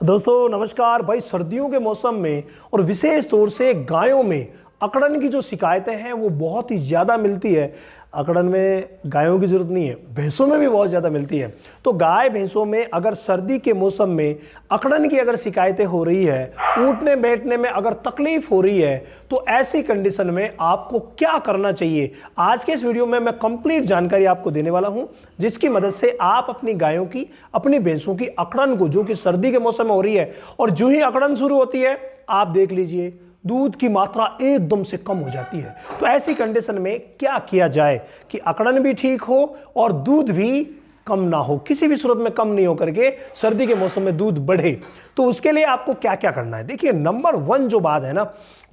दोस्तों नमस्कार भाई। सर्दियों के मौसम में और विशेष तौर से गायों में अकड़न की जो शिकायतें हैं वो बहुत ही ज़्यादा मिलती है। अकड़न में गायों की ज़रूरत नहीं है, भैंसों में भी बहुत ज़्यादा मिलती है। तो गाय भैंसों में अगर सर्दी के मौसम में अकड़न की अगर शिकायतें हो रही है, उठने बैठने में अगर तकलीफ हो रही है, तो ऐसी कंडीशन में आपको क्या करना चाहिए, आज के इस वीडियो में मैं कंप्लीट जानकारी आपको देने वाला हूं, जिसकी मदद से आप अपनी गायों की, अपनी भैंसों की अकड़न को, जो कि सर्दी के मौसम में हो रही है, और जो ही अकड़न शुरू होती है आप देख लीजिए दूध की मात्रा एकदम से कम हो जाती है। तो ऐसी कंडीशन में क्या किया जाए कि अकड़न भी ठीक हो और दूध भी कम ना हो, किसी भी सूरत में कम नहीं हो करके सर्दी के मौसम में दूध बढ़े। तो उसके लिए आपको क्या क्या करना है, देखिए नंबर 1 जो बात है ना,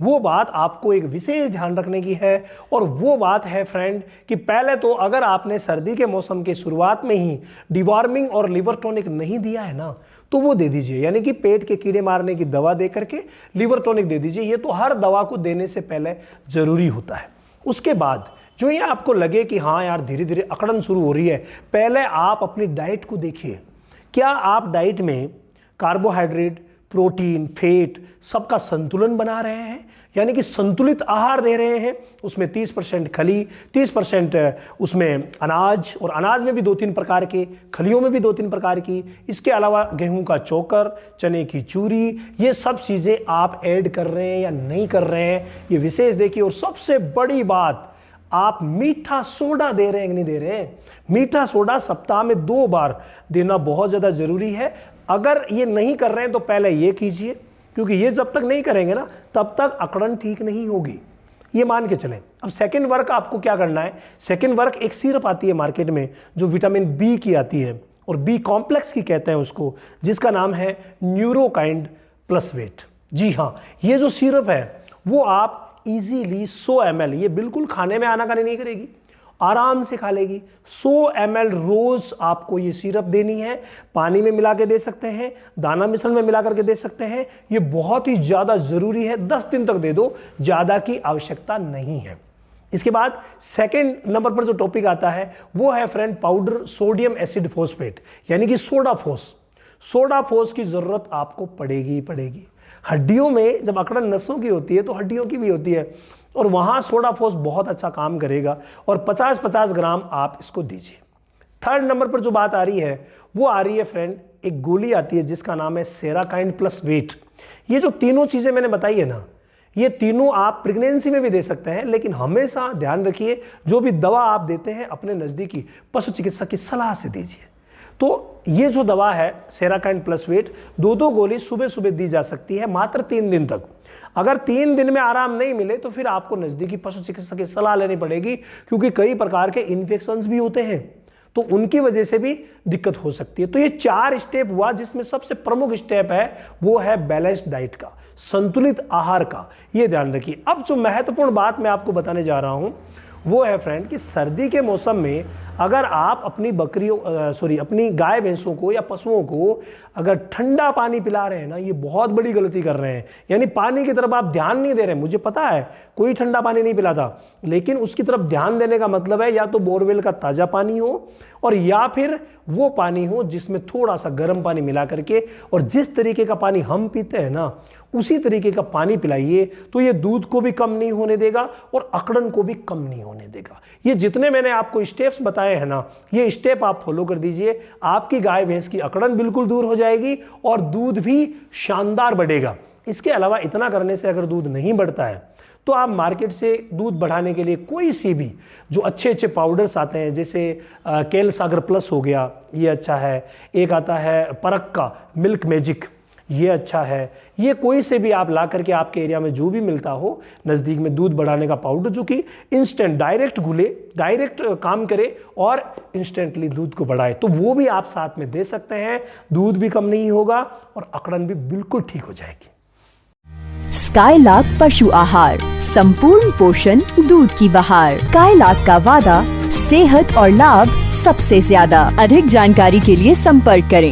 वो बात आपको एक विशेष ध्यान रखने की है। और वो बात है फ्रेंड कि पहले तो अगर आपने सर्दी के मौसम के शुरुआत में ही डिवॉर्मिंग और लिवर टॉनिक नहीं दिया है ना, तो वो दे दीजिए, यानी कि पेट के कीड़े मारने की दवा दे करके लिवर टॉनिक दे दीजिए। ये तो हर दवा को देने से पहले जरूरी होता है। उसके बाद जो ये आपको लगे कि हाँ यार धीरे धीरे अकड़न शुरू हो रही है, पहले आप अपनी डाइट को देखिए। क्या आप डाइट में कार्बोहाइड्रेट, प्रोटीन, फैट सबका संतुलन बना रहे हैं, यानी कि संतुलित आहार दे रहे हैं। उसमें 30% खली, 30% उसमें अनाज, और अनाज में भी 2-3 प्रकार के, खलियों में भी 2-3 प्रकार की, इसके अलावा गेहूं का चोकर, चने की चूरी, ये सब चीज़ें आप ऐड कर रहे हैं या नहीं कर रहे हैं, ये विशेष देखिए। और सबसे बड़ी बात, आप मीठा सोडा दे रहे हैं कि नहीं दे रहे हैं। मीठा सोडा सप्ताह में 2 बार देना बहुत ज़्यादा ज़रूरी है। अगर ये नहीं कर रहे हैं तो पहले ये कीजिए, क्योंकि ये जब तक नहीं करेंगे ना तब तक अकड़न ठीक नहीं होगी, ये मान के चलें। अब सेकंड वर्क आपको क्या करना है, सेकंड वर्क एक सिरप आती है मार्केट में जो विटामिन बी की आती है, और बी कॉम्प्लेक्स की कहते हैं उसको, जिसका नाम है न्यूरोकाइंड प्लस वेट। जी हाँ, ये जो सिरप है वो आप इजीली 100 ml, ये बिल्कुल खाने में आनाकानी नहीं करेगी, आराम से खा लेगी। 100 ml रोज आपको ये सिरप देनी है। पानी में मिला के दे सकते हैं, दाना मिश्रण में मिला करके दे सकते हैं। ये बहुत ही ज़्यादा ज़रूरी है, 10 दिन तक दे दो, ज़्यादा की आवश्यकता नहीं है। इसके बाद सेकंड नंबर पर जो टॉपिक आता है वो है friend powder sodium acid phosphate, यानी कि सोडाफोस। सोडाफोस की ज़रूरत आपको पड़ेगी। हड्डियों में जब अकड़न नसों की होती है तो हड्डियों की भी होती है, और वहाँ सोडाफोस बहुत अच्छा काम करेगा, और 50-50 ग्राम आप इसको दीजिए। थर्ड नंबर पर जो बात आ रही है वो आ रही है फ्रेंड, एक गोली आती है जिसका नाम है सेराकाइंड प्लस वेट। ये जो तीनों चीज़ें मैंने बताई है ना, ये तीनों आप प्रेगनेंसी में भी दे सकते हैं, लेकिन हमेशा ध्यान रखिए जो भी दवा आप देते हैं अपने नज़दीकी पशु चिकित्सक की सलाह से दीजिए। तो ये जो दवा है सेराकाइंड प्लस वेट, 2 गोली सुबह सुबह दी जा सकती है मात्र 3 दिन तक। अगर 3 दिन में आराम नहीं मिले तो फिर आपको नज़दीकी पशु चिकित्सक की सलाह लेनी पड़ेगी, क्योंकि कई प्रकार के इन्फेक्शंस भी होते हैं, तो उनकी वजह से भी दिक्कत हो सकती है। तो ये 4 स्टेप हुआ, जिसमें सबसे प्रमुख स्टेप है वो है बैलेंस्ड डाइट का, संतुलित आहार का, ये ध्यान रखिए। अब जो महत्वपूर्ण बात मैं आपको बताने जा रहा हूँ वो है फ्रेंड कि सर्दी के मौसम में अगर आप अपनी अपनी गाय भैंसों को या पशुओं को अगर ठंडा पानी पिला रहे हैं ना, ये बहुत बड़ी गलती कर रहे हैं। यानी पानी की तरफ आप ध्यान नहीं दे रहे हैं। मुझे पता है कोई ठंडा पानी नहीं पिलाता, लेकिन उसकी तरफ ध्यान देने का मतलब है या तो बोरवेल का ताज़ा पानी हो, और या फिर वो पानी हो जिसमें थोड़ा सा गर्म पानी मिला करके, और जिस तरीके का पानी हम पीते हैं ना उसी तरीके का पानी पिलाइए। तो ये दूध को भी कम नहीं होने देगा और अकड़न को भी कम नहीं होने देगा। ये जितने मैंने आपको स्टेप्स बताए हैं ना, ये स्टेप आप फॉलो कर दीजिए, आपकी गाय भैंस की अकड़न बिल्कुल दूर हो जाएगी और दूध भी शानदार बढ़ेगा। इसके अलावा इतना करने से अगर दूध नहीं बढ़ता है तो आप मार्केट से दूध बढ़ाने के लिए कोई सी भी जो अच्छे पाउडर्स आते हैं, जैसे केल सागर प्लस हो गया, ये अच्छा है। एक आता है परक का मिल्क मैजिक, ये अच्छा है। ये कोई से भी आप ला करके आपके एरिया में जो भी मिलता हो नज़दीक में दूध बढ़ाने का पाउडर, जो कि इंस्टेंट डायरेक्ट घुले, डायरेक्ट काम करे और इंस्टेंटली दूध को बढ़ाए, तो वो भी आप साथ में दे सकते हैं। दूध भी कम नहीं होगा और अकड़न भी बिल्कुल ठीक हो जाएगी। स्काईलार्क पशु आहार, संपूर्ण पोषण, दूध की बहार। स्काईलार्क का वादा, सेहत और लाभ सबसे ज्यादा। अधिक जानकारी के लिए संपर्क करें।